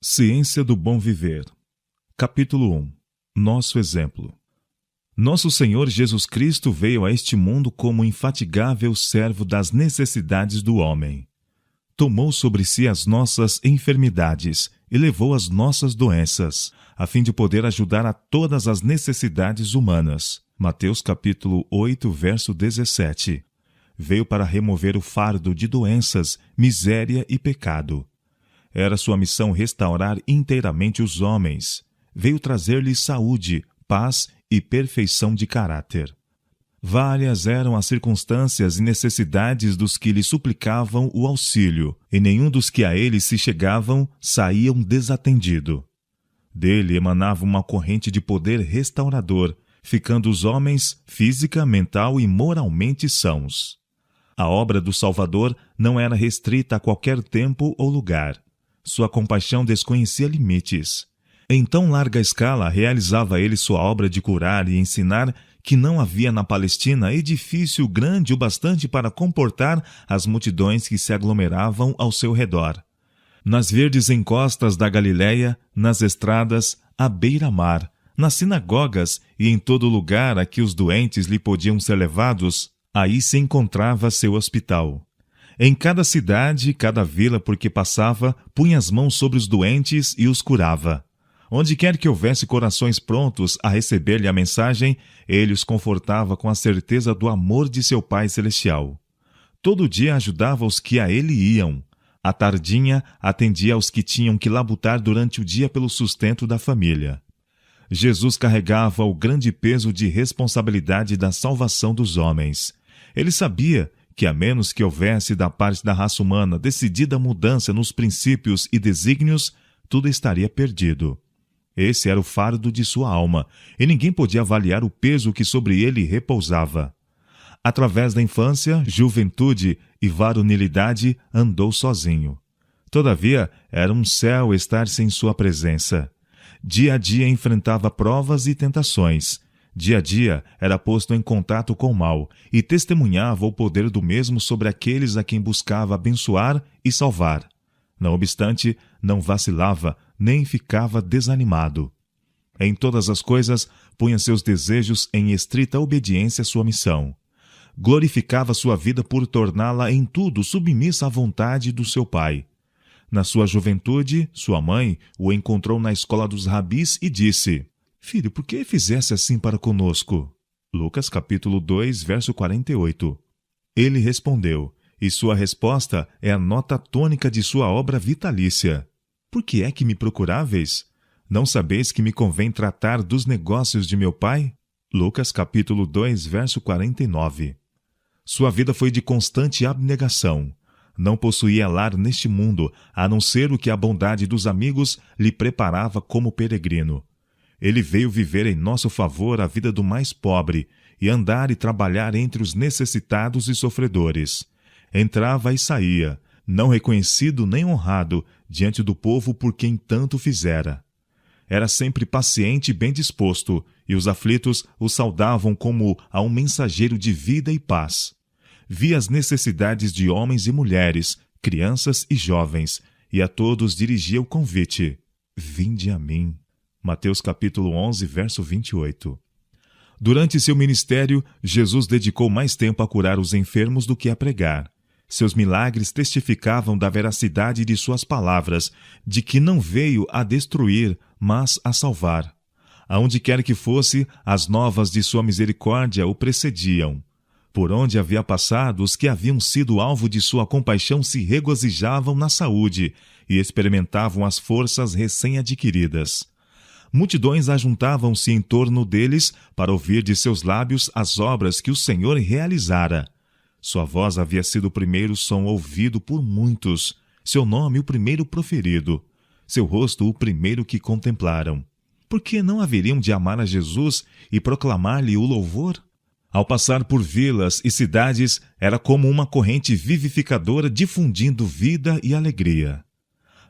Ciência do Bom Viver. Capítulo 1. Nosso exemplo. Nosso Senhor Jesus Cristo veio a este mundo como infatigável servo das necessidades do homem. Tomou sobre si as nossas enfermidades e levou as nossas doenças, a fim de poder ajudar a todas as necessidades humanas. Mateus capítulo 8, verso 17. Veio para remover o fardo de doenças, miséria e pecado. Era sua missão restaurar inteiramente os homens. Veio trazer-lhes saúde, paz e perfeição de caráter. Várias eram as circunstâncias e necessidades dos que lhe suplicavam o auxílio, e nenhum dos que a ele se chegavam saíam desatendido. Dele emanava uma corrente de poder restaurador, ficando os homens física, mental e moralmente sãos. A obra do Salvador não era restrita a qualquer tempo ou lugar. Sua compaixão desconhecia limites. Em tão larga escala realizava ele sua obra de curar e ensinar que não havia na Palestina edifício grande o bastante para comportar as multidões que se aglomeravam ao seu redor. Nas verdes encostas da Galiléia, nas estradas, à beira-mar, nas sinagogas e em todo lugar a que os doentes lhe podiam ser levados, aí se encontrava seu hospital. Em cada cidade e cada vila por que passava, punha as mãos sobre os doentes e os curava. Onde quer que houvesse corações prontos a receber-lhe a mensagem, ele os confortava com a certeza do amor de seu Pai Celestial. Todo dia ajudava os que a ele iam. À tardinha, atendia aos que tinham que labutar durante o dia pelo sustento da família. Jesus carregava o grande peso de responsabilidade da salvação dos homens. Ele sabia que, a menos que houvesse da parte da raça humana decidida mudança nos princípios e desígnios, tudo estaria perdido. Esse era o fardo de sua alma, e ninguém podia avaliar o peso que sobre ele repousava. Através da infância, juventude e varonilidade, andou sozinho. Todavia, era um céu estar sem sua presença. Dia a dia enfrentava provas e tentações. Dia a dia era posto em contato com o mal e testemunhava o poder do mesmo sobre aqueles a quem buscava abençoar e salvar. Não obstante, não vacilava, nem ficava desanimado. Em todas as coisas, punha seus desejos em estrita obediência à sua missão. Glorificava sua vida por torná-la em tudo submissa à vontade do seu Pai. Na sua juventude, sua mãe o encontrou na escola dos rabis e disse: Filho, por que fizesse assim para conosco? Lucas capítulo 2, verso 48. Ele respondeu, e sua resposta é a nota tônica de sua obra vitalícia. Por que é que me procuráveis? Não sabeis que me convém tratar dos negócios de meu Pai? Lucas capítulo 2, verso 49. Sua vida foi de constante abnegação. Não possuía lar neste mundo, a não ser o que a bondade dos amigos lhe preparava como peregrino. Ele veio viver em nosso favor a vida do mais pobre e andar e trabalhar entre os necessitados e sofredores. Entrava e saía, não reconhecido nem honrado diante do povo por quem tanto fizera. Era sempre paciente e bem disposto, e os aflitos o saudavam como a um mensageiro de vida e paz. Via as necessidades de homens e mulheres, crianças e jovens, e a todos dirigia o convite: Vinde a mim. Mateus capítulo 11, verso 28. Durante seu ministério, Jesus dedicou mais tempo a curar os enfermos do que a pregar. Seus milagres testificavam da veracidade de suas palavras, de que não veio a destruir, mas a salvar. Aonde quer que fosse, as novas de sua misericórdia o precediam. Por onde havia passado, os que haviam sido alvo de sua compaixão se regozijavam na saúde e experimentavam as forças recém-adquiridas. Multidões ajuntavam-se em torno deles para ouvir de seus lábios as obras que o Senhor realizara. Sua voz havia sido o primeiro som ouvido por muitos, seu nome o primeiro proferido, seu rosto o primeiro que contemplaram. Por que não haveriam de amar a Jesus e proclamar-lhe o louvor? Ao passar por vilas e cidades, era como uma corrente vivificadora difundindo vida e alegria.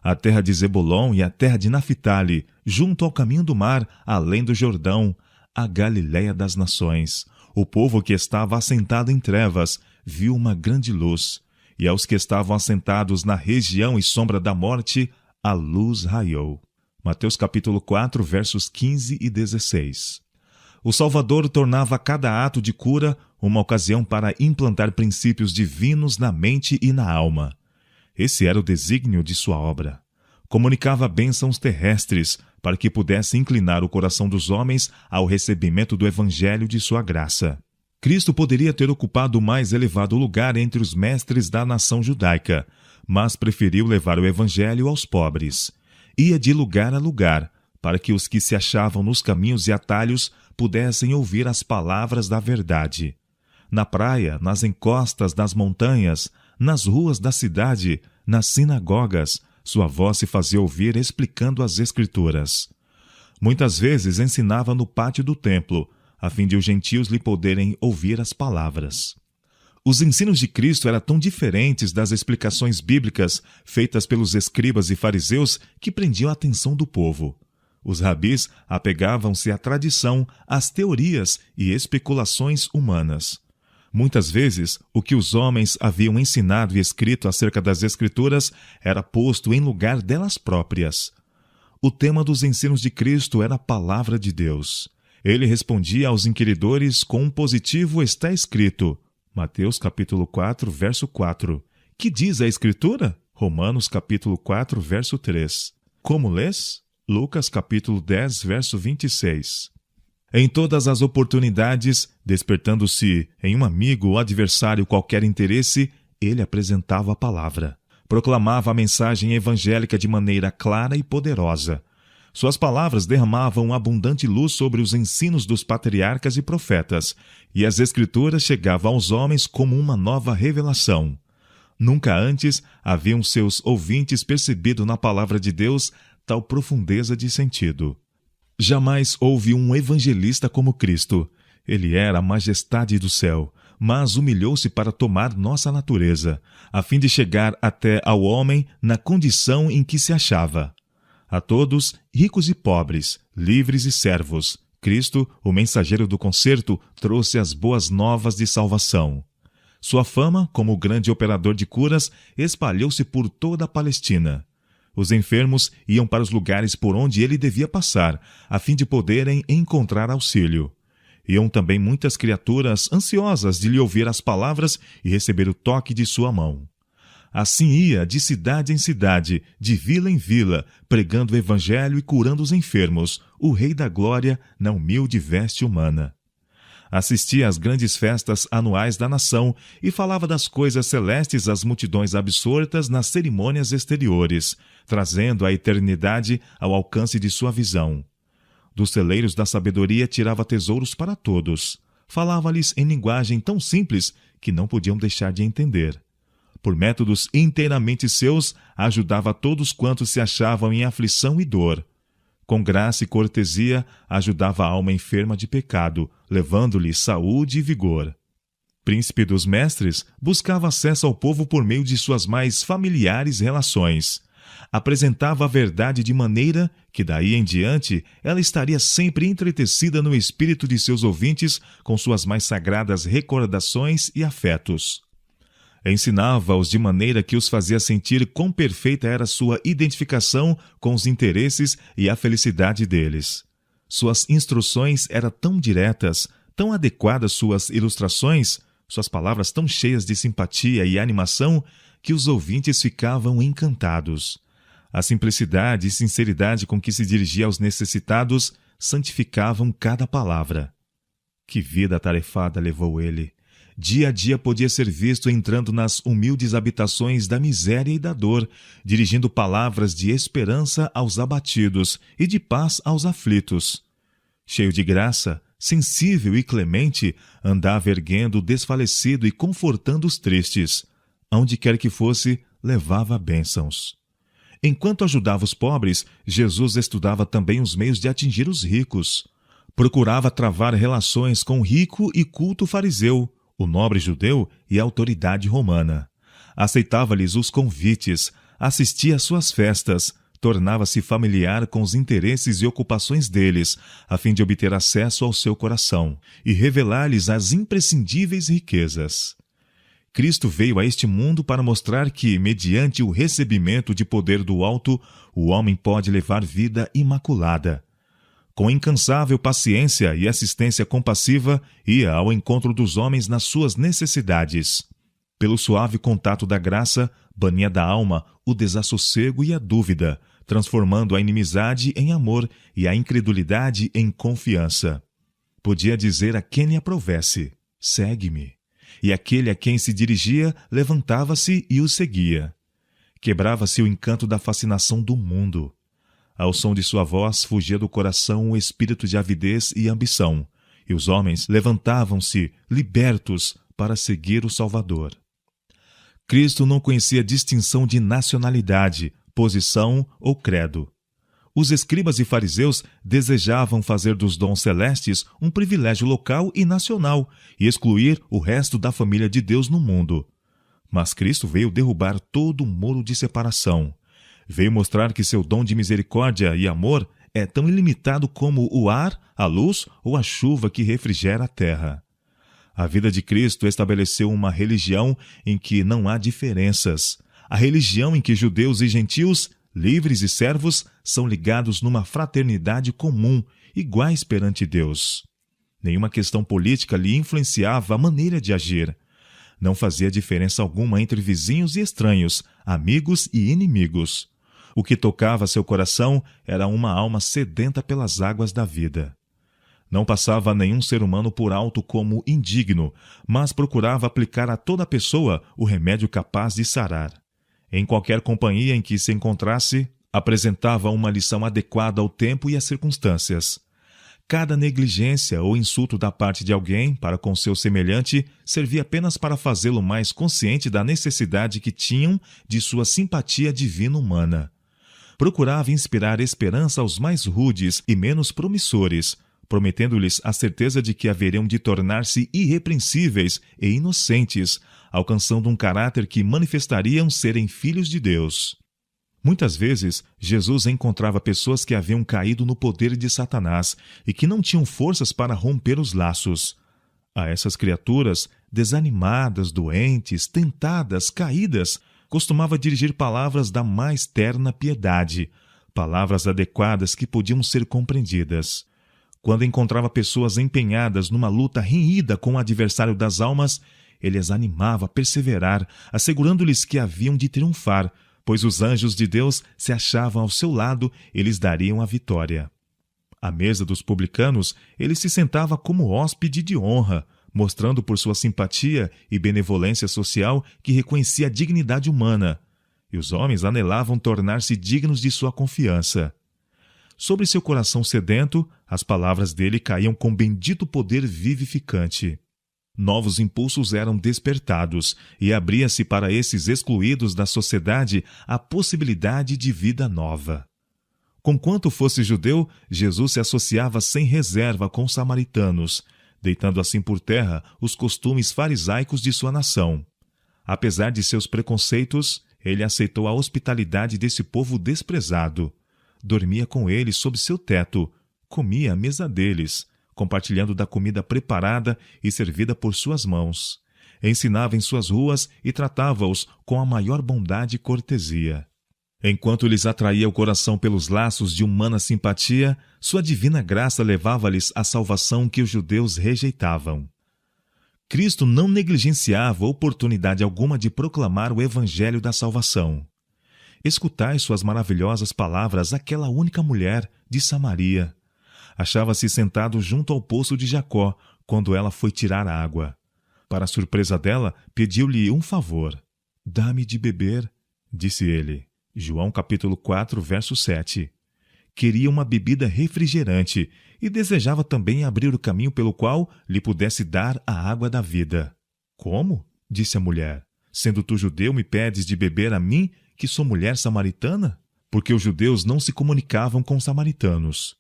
A terra de Zebulon e a terra de Naphtali, junto ao caminho do mar, além do Jordão, a Galiléia das nações. O povo que estava assentado em trevas viu uma grande luz, e aos que estavam assentados na região e sombra da morte, a luz raiou. Mateus capítulo 4, versos 15 e 16. O Salvador tornava cada ato de cura uma ocasião para implantar princípios divinos na mente e na alma. Esse era o desígnio de sua obra. Comunicava bênçãos terrestres para que pudesse inclinar o coração dos homens ao recebimento do evangelho de sua graça. Cristo poderia ter ocupado o mais elevado lugar entre os mestres da nação judaica, mas preferiu levar o evangelho aos pobres. Ia de lugar a lugar, para que os que se achavam nos caminhos e atalhos pudessem ouvir as palavras da verdade. Na praia, nas encostas das montanhas, nas ruas da cidade, nas sinagogas, sua voz se fazia ouvir explicando as Escrituras. Muitas vezes ensinava no pátio do templo, a fim de os gentios lhe poderem ouvir as palavras. Os ensinos de Cristo eram tão diferentes das explicações bíblicas feitas pelos escribas e fariseus que prendiam a atenção do povo. Os rabis apegavam-se à tradição, às teorias e especulações humanas. Muitas vezes, o que os homens haviam ensinado e escrito acerca das Escrituras era posto em lugar delas próprias. O tema dos ensinos de Cristo era a palavra de Deus. Ele respondia aos inquiridores com um positivo está escrito. Mateus capítulo 4, verso 4. Que diz a Escritura? Romanos capítulo 4, verso 3. Como lês? Lucas capítulo 10, verso 26. Em todas as oportunidades, despertando-se em um amigo ou adversário qualquer interesse, ele apresentava a palavra. Proclamava a mensagem evangélica de maneira clara e poderosa. Suas palavras derramavam abundante luz sobre os ensinos dos patriarcas e profetas, e as Escrituras chegavam aos homens como uma nova revelação. Nunca antes haviam seus ouvintes percebido na palavra de Deus tal profundeza de sentido. Jamais houve um evangelista como Cristo. Ele era a majestade do céu, mas humilhou-se para tomar nossa natureza, a fim de chegar até ao homem na condição em que se achava. A todos, ricos e pobres, livres e servos, Cristo, o mensageiro do concerto, trouxe as boas novas de salvação. Sua fama, como grande operador de curas, espalhou-se por toda a Palestina. Os enfermos iam para os lugares por onde ele devia passar, a fim de poderem encontrar auxílio. Iam também muitas criaturas ansiosas de lhe ouvir as palavras e receber o toque de sua mão. Assim ia de cidade em cidade, de vila em vila, pregando o evangelho e curando os enfermos, o Rei da Glória na humilde veste humana. Assistia às grandes festas anuais da nação e falava das coisas celestes às multidões absortas nas cerimônias exteriores, trazendo a eternidade ao alcance de sua visão. Dos celeiros da sabedoria tirava tesouros para todos. Falava-lhes em linguagem tão simples que não podiam deixar de entender. Por métodos inteiramente seus, ajudava a todos quantos se achavam em aflição e dor. Com graça e cortesia, ajudava a alma enferma de pecado, levando-lhe saúde e vigor. Príncipe dos mestres, buscava acesso ao povo por meio de suas mais familiares relações. Apresentava a verdade de maneira que, daí em diante, ela estaria sempre entretecida no espírito de seus ouvintes com suas mais sagradas recordações e afetos. Ensinava-os de maneira que os fazia sentir quão perfeita era sua identificação com os interesses e a felicidade deles. Suas instruções eram tão diretas, tão adequadas suas ilustrações, suas palavras tão cheias de simpatia e animação, que os ouvintes ficavam encantados. A simplicidade e sinceridade com que se dirigia aos necessitados santificavam cada palavra. Que vida atarefada levou ele! Dia a dia podia ser visto entrando nas humildes habitações da miséria e da dor, dirigindo palavras de esperança aos abatidos e de paz aos aflitos. Cheio de graça, sensível e clemente, andava erguendo o desfalecido e confortando os tristes. Aonde quer que fosse, levava bênçãos. Enquanto ajudava os pobres, Jesus estudava também os meios de atingir os ricos. Procurava travar relações com o rico e culto fariseu, o nobre judeu e a autoridade romana. Aceitava-lhes os convites, assistia às suas festas, tornava-se familiar com os interesses e ocupações deles, a fim de obter acesso ao seu coração e revelar-lhes as imprescindíveis riquezas. Cristo veio a este mundo para mostrar que, mediante o recebimento de poder do alto, o homem pode levar vida imaculada. Com incansável paciência e assistência compassiva, ia ao encontro dos homens nas suas necessidades. Pelo suave contato da graça, bania da alma o desassossego e a dúvida, transformando a inimizade em amor e a incredulidade em confiança. Podia dizer a quem lhe aprovesse: segue-me. E aquele a quem se dirigia levantava-se e o seguia. Quebrava-se o encanto da fascinação do mundo. Ao som de sua voz fugia do coração o espírito de avidez e ambição, e os homens levantavam-se, libertos, para seguir o Salvador. Cristo não conhecia distinção de nacionalidade, posição ou credo. Os escribas e fariseus desejavam fazer dos dons celestes um privilégio local e nacional e excluir o resto da família de Deus no mundo. Mas Cristo veio derrubar todo o muro de separação. Veio mostrar que seu dom de misericórdia e amor é tão ilimitado como o ar, a luz ou a chuva que refrigera a terra. A vida de Cristo estabeleceu uma religião em que não há diferenças. A religião em que judeus e gentios, livres e servos, são ligados numa fraternidade comum, iguais perante Deus. Nenhuma questão política lhe influenciava a maneira de agir. Não fazia diferença alguma entre vizinhos e estranhos, amigos e inimigos. O que tocava seu coração era uma alma sedenta pelas águas da vida. Não passava nenhum ser humano por alto como indigno, mas procurava aplicar a toda pessoa o remédio capaz de sarar. Em qualquer companhia em que se encontrasse, apresentava uma lição adequada ao tempo e às circunstâncias. Cada negligência ou insulto da parte de alguém para com seu semelhante servia apenas para fazê-lo mais consciente da necessidade que tinham de sua simpatia divina humana. Procurava inspirar esperança aos mais rudes e menos promissores, prometendo-lhes a certeza de que haveriam de tornar-se irrepreensíveis e inocentes, alcançando um caráter que manifestariam serem filhos de Deus. Muitas vezes, Jesus encontrava pessoas que haviam caído no poder de Satanás e que não tinham forças para romper os laços. A essas criaturas, desanimadas, doentes, tentadas, caídas, costumava dirigir palavras da mais terna piedade, palavras adequadas que podiam ser compreendidas. Quando encontrava pessoas empenhadas numa luta renhida com o adversário das almas, ele as animava a perseverar, assegurando-lhes que haviam de triunfar, pois os anjos de Deus se achavam ao seu lado e lhes dariam a vitória. À mesa dos publicanos, ele se sentava como hóspede de honra, mostrando por sua simpatia e benevolência social que reconhecia a dignidade humana, e os homens anelavam tornar-se dignos de sua confiança. Sobre seu coração sedento, as palavras dele caíam com bendito poder vivificante. Novos impulsos eram despertados, e abria-se para esses excluídos da sociedade a possibilidade de vida nova. Conquanto fosse judeu, Jesus se associava sem reserva com os samaritanos, deitando assim por terra os costumes farisaicos de sua nação. Apesar de seus preconceitos, ele aceitou a hospitalidade desse povo desprezado. Dormia com eles sob seu teto, comia à mesa deles, compartilhando da comida preparada e servida por suas mãos. Ensinava em suas ruas e tratava-os com a maior bondade e cortesia. Enquanto lhes atraía o coração pelos laços de humana simpatia, sua divina graça levava-lhes a salvação que os judeus rejeitavam. Cristo não negligenciava oportunidade alguma de proclamar o evangelho da salvação. Escutai suas maravilhosas palavras àquela única mulher de Samaria. Achava-se sentado junto ao poço de Jacó, quando ela foi tirar água. Para a surpresa dela, pediu-lhe um favor. "Dá-me de beber", disse ele. João capítulo 4, verso 7. Queria uma bebida refrigerante e desejava também abrir o caminho pelo qual lhe pudesse dar a água da vida. "Como?", disse a mulher. "Sendo tu judeu, me pedes de beber a mim, que sou mulher samaritana?", porque os judeus não se comunicavam com os samaritanos.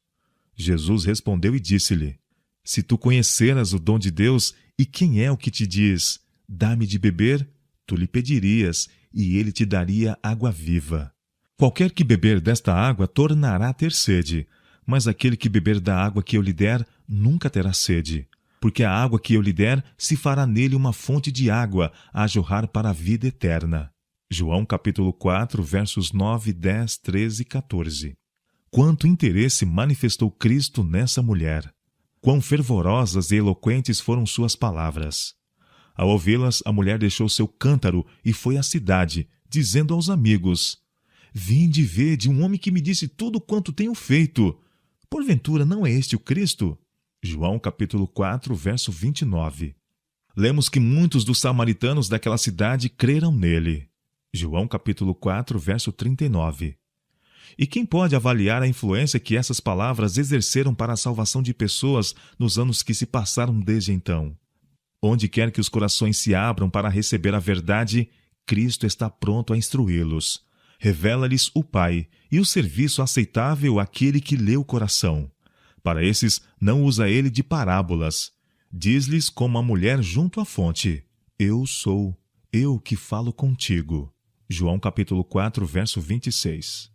Jesus respondeu e disse-lhe: "Se tu conheceras o dom de Deus e quem é o que te diz, dá-me de beber, tu lhe pedirias, e ele te daria água viva. Qualquer que beber desta água tornará a ter sede, mas aquele que beber da água que eu lhe der nunca terá sede. porque a água que eu lhe der se fará nele uma fonte de água a jorrar para a vida eterna. João capítulo 4, versos 9, 10, 13 e 14. Quanto interesse manifestou Cristo nessa mulher! Quão fervorosas e eloquentes foram suas palavras! Ao ouvi-las, a mulher deixou seu cântaro e foi à cidade, dizendo aos amigos: Vinde e vede um homem que me disse tudo quanto tenho feito. Porventura não é este o Cristo? João capítulo 4, verso 29. Lemos que muitos dos samaritanos daquela cidade creram nele. João capítulo 4, verso 39. E quem pode avaliar a influência que essas palavras exerceram para a salvação de pessoas nos anos que se passaram desde então? Onde quer que os corações se abram para receber a verdade, Cristo está pronto a instruí-los. Revela-lhes o Pai e o serviço aceitável àquele que lê o coração. Para esses, não usa ele de parábolas. Diz-lhes como a mulher junto à fonte: Eu sou, eu que falo contigo. João capítulo 4, verso 26.